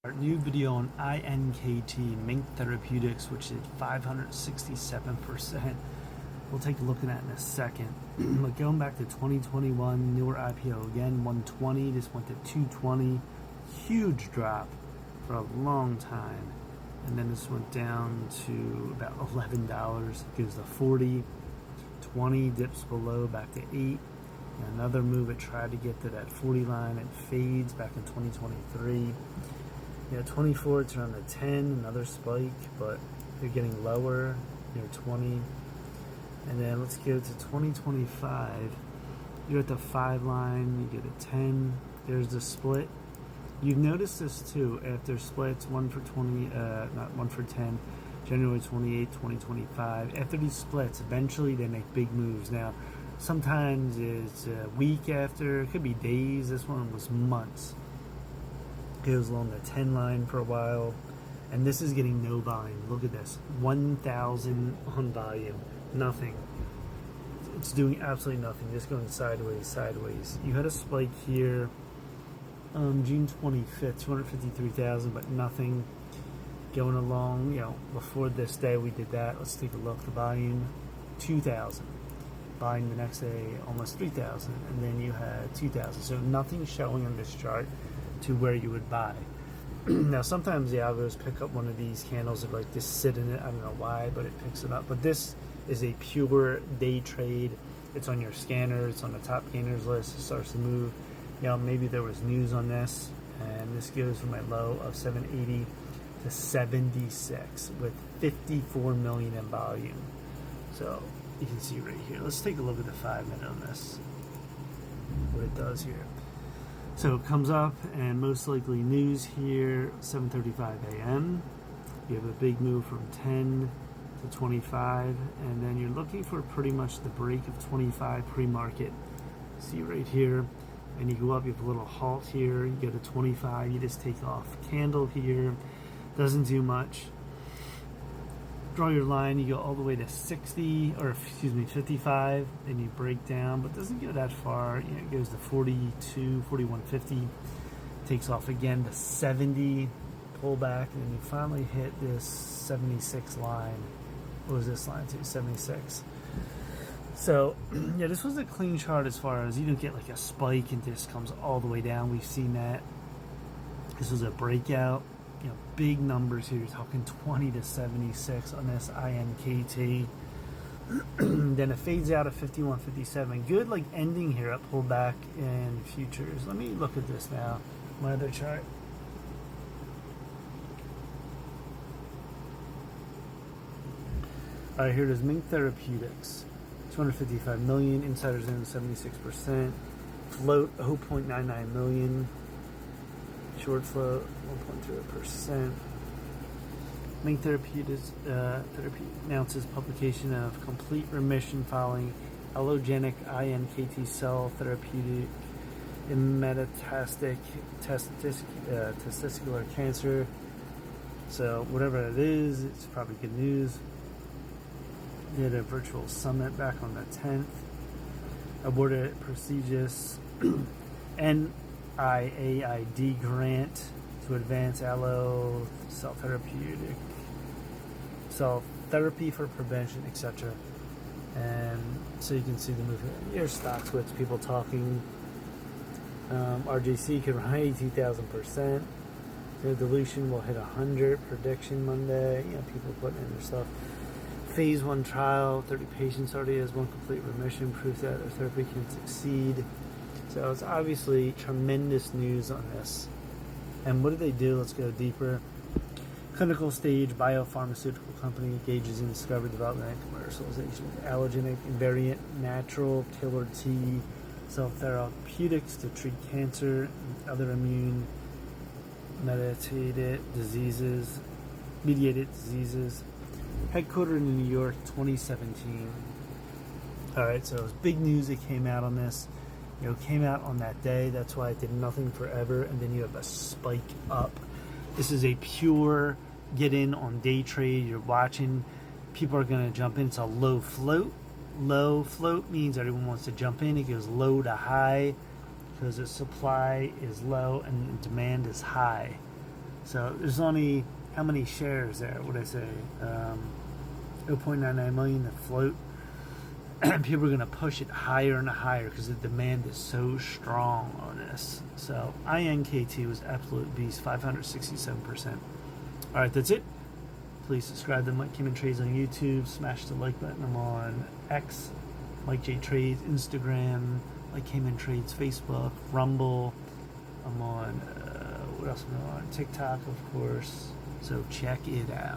Our new video on Inkt, Inkt Therapeutics, which is 567%. We'll take a look at that in a second. But going back to 2021, newer IPO again, 120, this went to 220. Huge drop for a long time. And then this went down to about $11, gives the 40. 20 dips below, back to 8. And another move, it tried to get to that 40 line, it fades back in 2023. Yeah, 24, it's around the 10, another spike, but they're getting lower near 20. And then let's go to 2025. You're at the 5 line, you get a 10. There's the split. You've noticed this too, after splits, 1 for 20, not 1 for 10, January 28, 2025. After these splits, eventually they make big moves. Now, sometimes it's a week after, it could be days. This one was months. It was along the 10 line for a while, and this is getting no volume. Look at this, 1,000 on volume, nothing. It's doing absolutely nothing, just going sideways. You had a spike here, June 25th, 253,000, but nothing. Going along, before this day we did that. Let's take a look. The volume, 2,000. Buying the next day, almost 3,000, and then you had 2,000. So nothing showing on this chart to where you would buy. Now sometimes the algos pick up one of these candles and like just sit in it. I don't know why, but it picks it up. But this is a pure day trade. It's on your scanner. It's on the top gainers list. It starts to move. Maybe there was news on this, and this goes from a low of 780 to 76 with 54 million in volume. So you can see right here. Let's take a look at the 5-minute on this, what it does here. So it comes up, and most likely news here, 7:35 a.m. You have a big move from 10 to 25, and then you're looking for pretty much the break of 25 pre-market. See right here, and you go up, you have a little halt here, you go to 25, you just take off candle here, doesn't do much. Draw your line, you go all the way to 60, or excuse me, 55, and you break down, but doesn't go that far. It goes to 42, 41.50, takes off again to 70, pull back, and then you finally hit this 76 line. What was this line to? 76. So, this was a clean chart as far as you don't get like a spike and this comes all the way down. We've seen that. This was a breakout. Big numbers here. You're talking 20 to 76 on this INKT. Then it fades out at 51.57. Good like ending here at pullback in futures. Let me look at this now. My other chart. All right, here it is. Inkt Therapeutics. 255 million. Insiders in 76%. Float 0.99 million. Short float 1.3%. Inkt Therapeutics announces publication of complete remission following allogenic INKT cell therapeutic in metastatic testicular cancer. So whatever it is, it's probably good news. Did a virtual summit back on the 10th. Awarded a prestigious NIAID grant to advance allo cell therapy for prevention, etc. And so you can see the movement. Your stocks with people talking. RJC could run 2,000%. The dilution will hit 100. Prediction Monday. People putting in their stuff. Phase 1 trial, 30 patients already has 1 complete remission, proof that the therapy can succeed. So it's obviously tremendous news on this. And what did they do? Let's go deeper. Clinical stage biopharmaceutical company engages in discovery, development, and commercialization of allogenic invariant natural killer T cell therapeutics to treat cancer and other immune mediated diseases. Headquartered in New York, 2017. All right, so it was big news that came out on this. Came out on that day. That's why it did nothing forever, and then you have a spike up. This is a pure get in on day trade. You're watching. People are going to jump in. It's a low float. Low float means everyone wants to jump in. It goes low to high because the supply is low and the demand is high. So there's only, how many shares there? What did I say? 0.99 million to float. And people are going to push it higher and higher because the demand is so strong on this. So INKT was absolute beast, 567%. All right, that's it. Please subscribe to Mike Cayman Trades on YouTube. Smash the like button. I'm on X, Mike J Trades, Instagram, Mike Cayman Trades, Facebook, Rumble. I'm on, what else am I on? TikTok, of course. So check it out.